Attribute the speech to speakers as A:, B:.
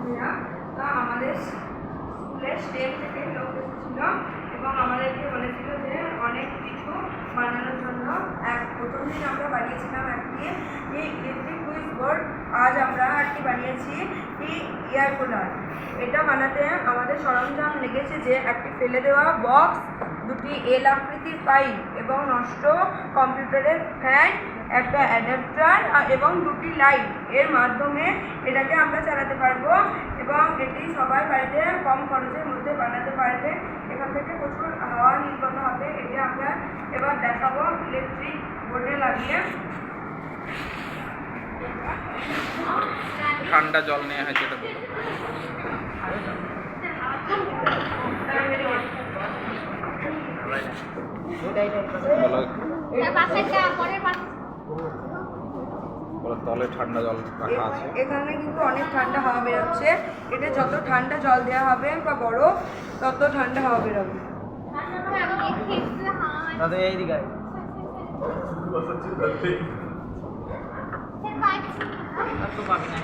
A: বন্ধুরা, আমাদের স্কুলের স্টেজ থেকে লোক এসেছিল এবং আমাদেরকে বলেছিল যে অনেক কিছু বানানোর জন্য। প্রথম দিন আমরা বানিয়েছিলাম একটি ইলেকট্রিক সুইচ বোর্ড, আজ আমরা একটি বানিয়েছি এয়ার কুলার। এটা বানাতে আমাদের সরঞ্জাম লেগেছে যে একটি ফেলে দেওয়া বক্স, দুটি এল আকৃতির পাইপ এবং নষ্ট কম্পিউটারের ফ্যান, একটা অ্যাডাপ্টার এবং দুটি লাইট। এর মাধ্যমে এটাকে আমরা চালাতে পারবো এবং এটি সবাই বাড়িতে কম খরচের মধ্যে বানাতে পারবে। এখান থেকে প্রচুর হাওয়া নির্গত হবে। এটা আমরা এবার দেখাবো ইলেকট্রিক বোর্ডে লাগিয়ে।
B: ঠান্ডা জল নেওয়া হয়েছে এটা বলো। তলে ঠান্ডা জল রাখা আছে।
A: এখানে কিন্তু অনেক ঠান্ডা হাওয়া বেরোচ্ছে। এটা যত ঠান্ডা জল দেওয়া হবে বা বরফ, তত ঠান্ডা হাওয়া বেরোবে।
C: দাদা এইদিকে তো পাবি না।